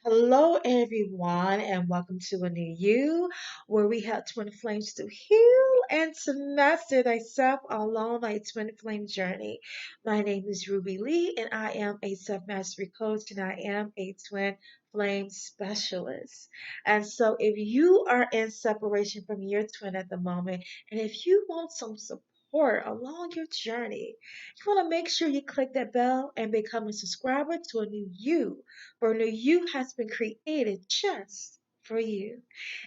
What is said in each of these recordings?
Hello, everyone, and welcome to a new you where we help twin flames to heal and to master thyself along a twin flame journey. My name is Ruby Lee, and I am a self mastery coach, and I am a twin flame specialist. And so, if you are in separation from your twin at the moment, and if you want some support along your journey, you want to make sure you click that bell and become a subscriber to a new you for new you has been created just for you.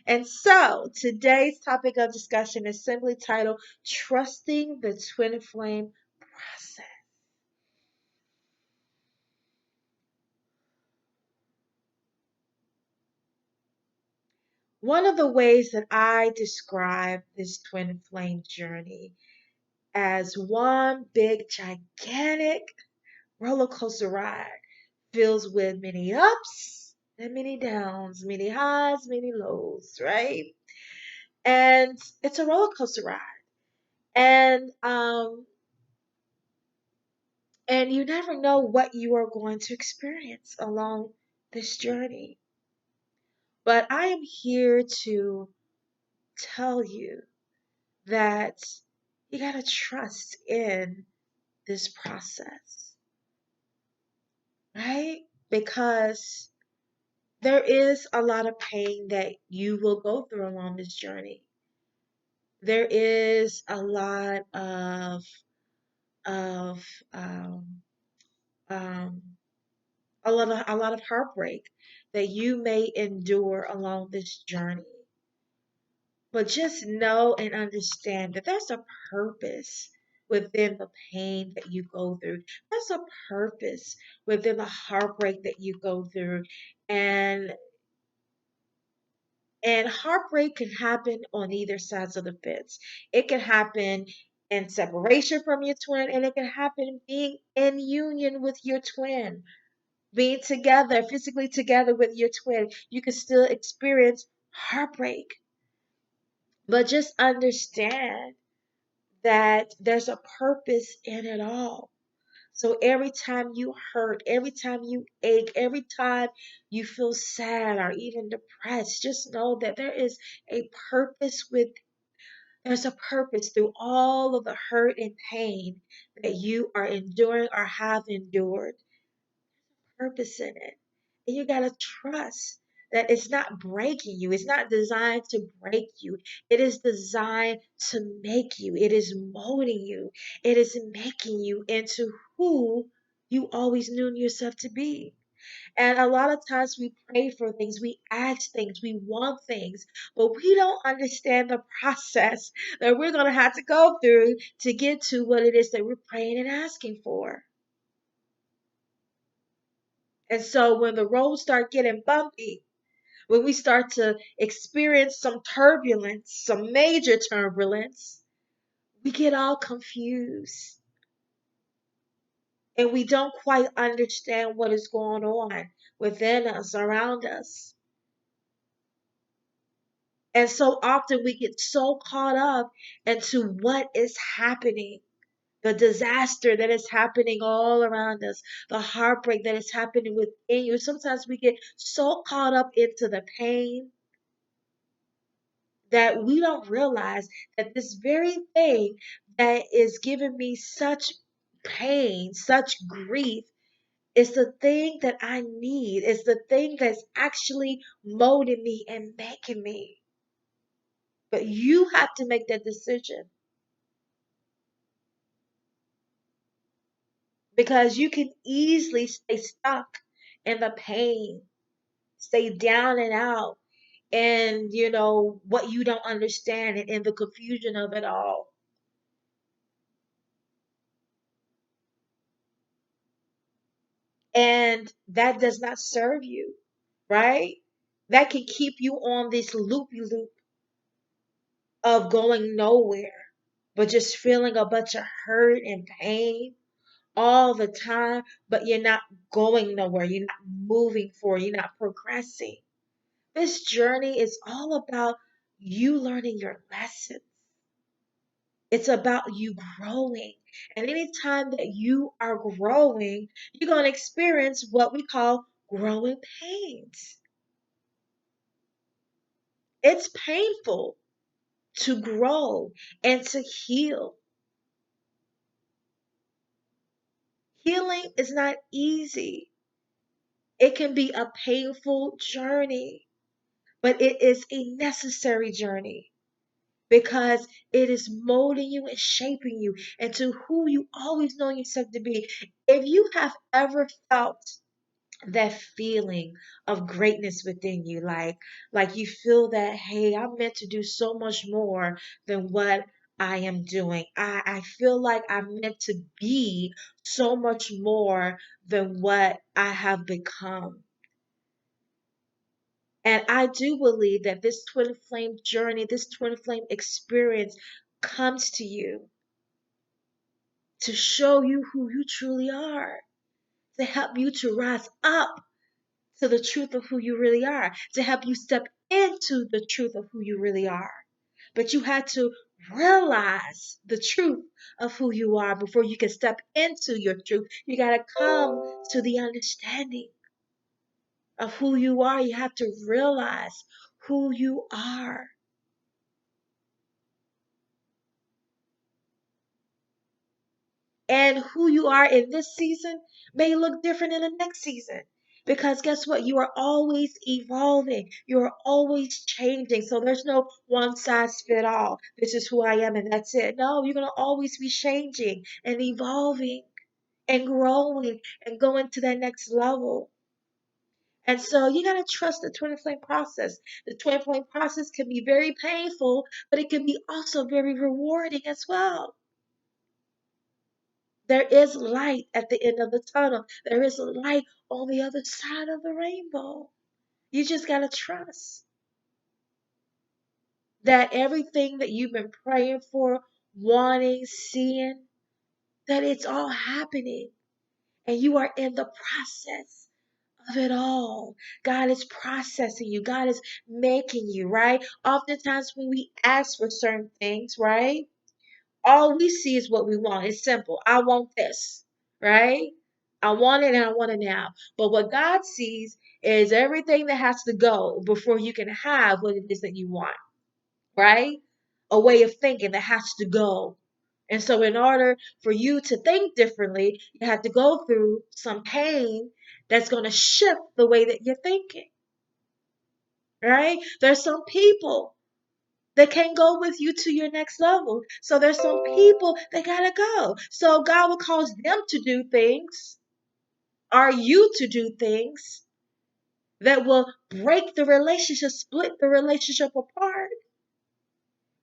And so today's topic of discussion is simply titled Trusting the Twin Flame Process. One of the ways that I describe this twin flame journey as one big, gigantic roller coaster ride filled with many ups and many downs, many highs, many lows, right? And it's a roller coaster ride. and and you never know what you are going to experience along this journey, but I am here to tell you that you got to trust in this process, right? Because there is a lot of pain that you will go through along this journey. There is a lot of um, um, a lot of heartbreak that you may endure along this journey. But just know and understand that there's a purpose within the pain that you go through. There's a purpose within the heartbreak that you go through. And and heartbreak can happen on either sides of the fence. It can happen in separation from your twin, and it can happen being in union with your twin. Being together, physically together with your twin, you can still experience heartbreak. But just understand that there's a purpose in it all. So every time you hurt, every time you ache, every time you feel sad or even depressed, just know that there's a purpose through all of the hurt and pain that you are enduring or have endured. Purpose in it. And you got to trust that it's not breaking you. It's not designed to break you. It is designed to make you. It is molding you. It is making you into who you always knew yourself to be. And a lot of times we pray for things, we ask things, we want things, but we don't understand the process that we're going to have to go through to get to what it is that we're praying and asking for. And so when the roads start getting bumpy, when we start to experience some turbulence, some major turbulence, we get all confused and we don't quite understand what is going on within us, around us. And so often we get so caught up into what is happening, the disaster that is happening all around us, the heartbreak that is happening within you. Sometimes we get so caught up into the pain that we don't realize that this very thing that is giving me such pain, such grief, is the thing that I need, is the thing that's actually molding me and making me. But you have to make that decision because you can easily stay stuck in the pain, stay down and out, and what you don't understand and in the confusion of it all. And that does not serve you, right? That can keep you on this loopy loop of going nowhere, but just feeling a bunch of hurt and pain all the time, but you're not going nowhere. You're not moving forward. You're not progressing. This journey is all about you learning your lessons. It's about you growing. And anytime that you are growing, you're going to experience what we call growing pains. It's painful to grow and to heal. Healing is not easy. It can be a painful journey, but it is a necessary journey because it is molding you and shaping you into who you always know yourself to be. If you have ever felt that feeling of greatness within you, like you feel that, hey, I'm meant to do so much more than what I am doing. I feel like I'm meant to be so much more than what I have become. And I do believe that this twin flame journey, this twin flame experience comes to you to show you who you truly are, to help you to rise up to the truth of who you really are, to help you step into the truth of who you really are. But you had to realize the truth of who you are before you can step into your truth. You got to come to the understanding of who you are. You have to realize who you are. And who you are in this season may look different in the next season. Because guess what? You are always evolving. You're always changing. So there's no one size fit all. This is who I am and that's it. No, you're going to always be changing and evolving and growing and going to that next level. And so you got to trust the twin flame process. The twin flame process can be very painful, but it can be also very rewarding as well. There is light at the end of the tunnel. There is light on the other side of the rainbow. You just got to trust that everything that you've been praying for, wanting, seeing, that it's all happening. And you are in the process of it all. God is processing you. God is making you, right? Oftentimes when we ask for certain things, right? All we see is what we want. It's simple. I want this, right? I want it and I want it now. But what God sees is everything that has to go before you can have what it is that you want, right? A way of thinking that has to go. And so, in order for you to think differently, you have to go through some pain that's going to shift the way that you're thinking, right? There's some people that can't go with you to your next level. So there's some people that gotta go. So God will cause them to do things, or you to do things that will break the relationship, split the relationship apart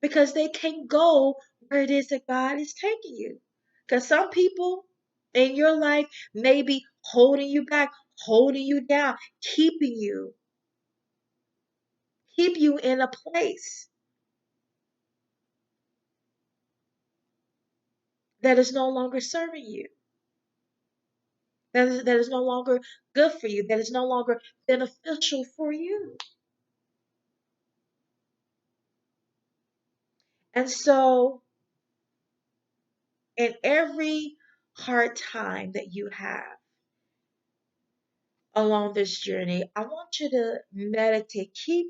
because they can't go where it is that God is taking you. Because some people in your life may be holding you back, holding you down, keep you in a place that is no longer serving you. That is no longer good for you, that is no longer beneficial for you. And so, in every hard time that you have along this journey, I want you to meditate. Keep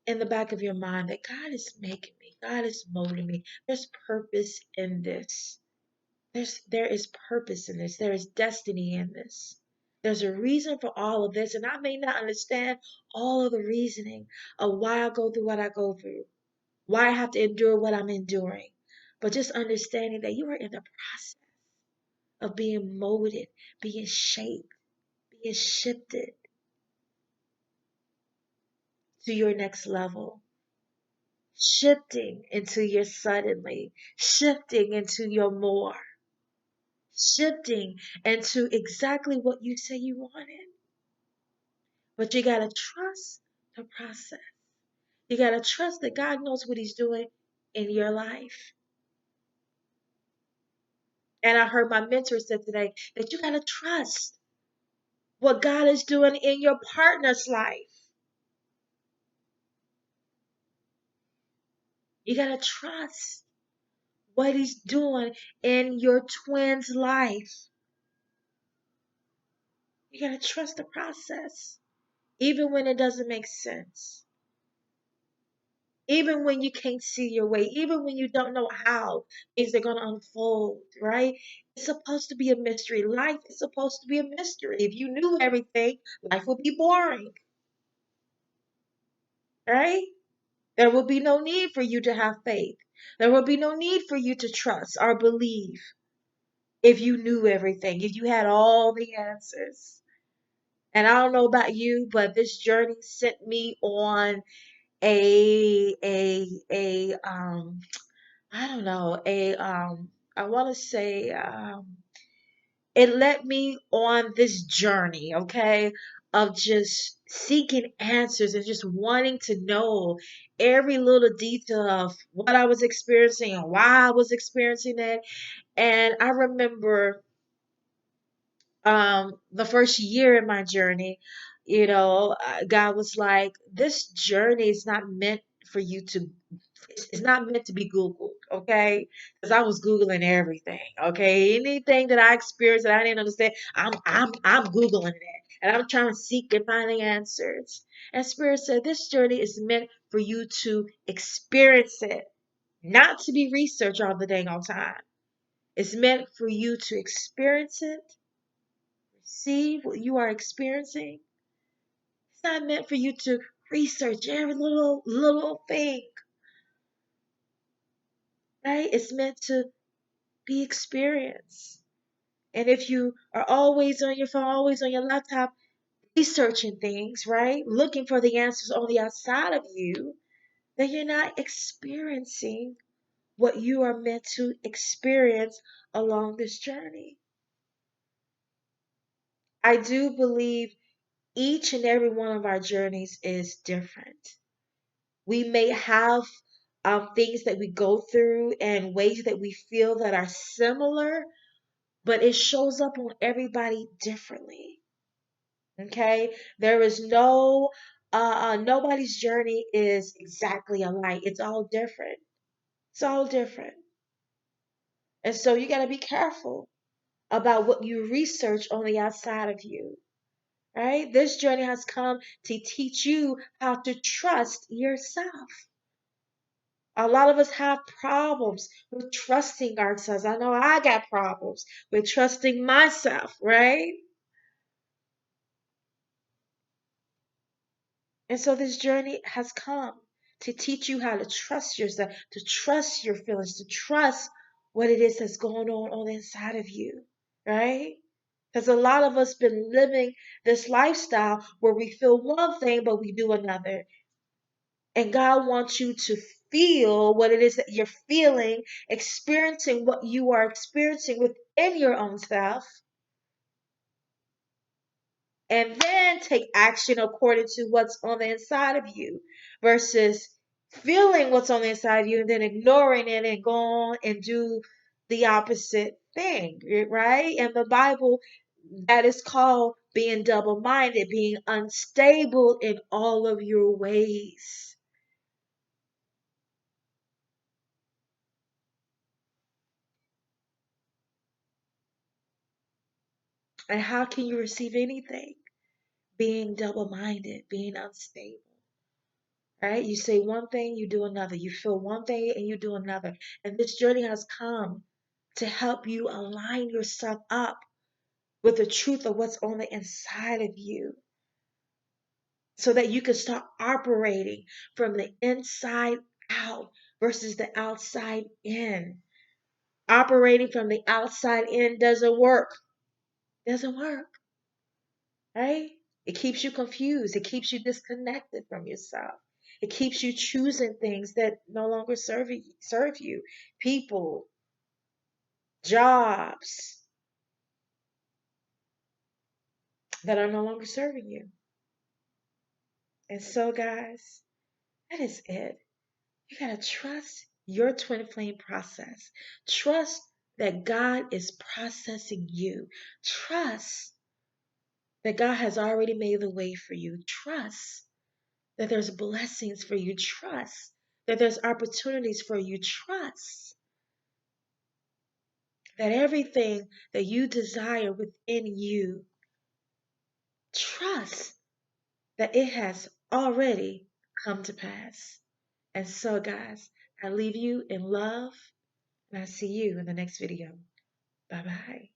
in the back of your mind that God is making me, God is molding me. There's purpose in this. There is purpose in this. There is destiny in this. There's a reason for all of this, and I may not understand all of the reasoning of why I go through what I go through, why I have to endure what I'm enduring. But just understanding that you are in the process of being molded, being shaped, being shifted to your next level, shifting into your suddenly, shifting into your more, shifting into exactly what you say you wanted. But you got to trust the process. You got to trust that God knows what He's doing in your life. And I heard my mentor say today that you got to trust what God is doing in your partner's life. You got to trust what He's doing in your twin's life. You got to trust the process, even when it doesn't make sense, even when you can't see your way, even when you don't know how things are going to unfold, right? It's supposed to be a mystery. Life is supposed to be a mystery. If you knew everything, life would be boring, right? There will be no need for you to have faith. There will be no need for you to trust or believe if you knew everything, if you had all the answers. And I don't know about you, but this journey sent me on a I don't know, I want to say it led me on this journey, okay, of just seeking answers and just wanting to know every little detail of what I was experiencing and why I was experiencing it. And I remember the first year in my journey, God was like, this journey is not meant for you to, it's not meant to be Googled, okay? Because I was Googling everything, okay? Anything that I experienced that I didn't understand, I'm Googling it. And I'm trying to seek and find the answers. And Spirit said, this journey is meant for you to experience it, not to be researched all the dang all time. It's meant for you to experience it, see what you are experiencing. It's not meant for you to research every little thing, right? It's meant to be experienced. And if you are always on your phone, always on your laptop, researching things, right? Looking for the answers on the outside of you, then you're not experiencing what you are meant to experience along this journey. I do believe each and every one of our journeys is different. We may have things that we go through and ways that we feel that are similar, but it shows up on everybody differently. Okay? There is nobody's journey is exactly alike. It's all different. It's all different. And so you got to be careful about what you research on the outside of you. Right? This journey has come to teach you how to trust yourself. A lot of us have problems with trusting ourselves. I know I got problems with trusting myself, right? And so this journey has come to teach you how to trust yourself, to trust your feelings, to trust what it is that's going on the inside of you, right? Because a lot of us been living this lifestyle where we feel one thing but we do another. And God wants you to feel what it is that you're feeling, experiencing what you are experiencing within your own self, and then take action according to what's on the inside of you versus feeling what's on the inside of you and then ignoring it and go on and do the opposite thing, right? And the Bible, that is called being double minded, being unstable in all of your ways. And how can you receive anything? Being double minded, being unstable. Right? You say one thing, you do another. You feel one thing and you do another. And this journey has come to help you align yourself up with the truth of what's on the inside of you so that you can start operating from the inside out versus the outside in. Operating from the outside in doesn't work. Doesn't work. Right? It keeps you confused. It keeps you disconnected from yourself. It keeps you choosing things that no longer serve you. People, jobs that are no longer serving you. And so, guys, that is it. You got to trust your twin flame process. Trust that God is processing you. Trust that God has already made the way for you. Trust that there's blessings for you. Trust that there's opportunities for you. Trust that everything that you desire within you Trust that it has already come to pass. And so, guys, I leave you in love, and I'll see you in the next video. Bye bye.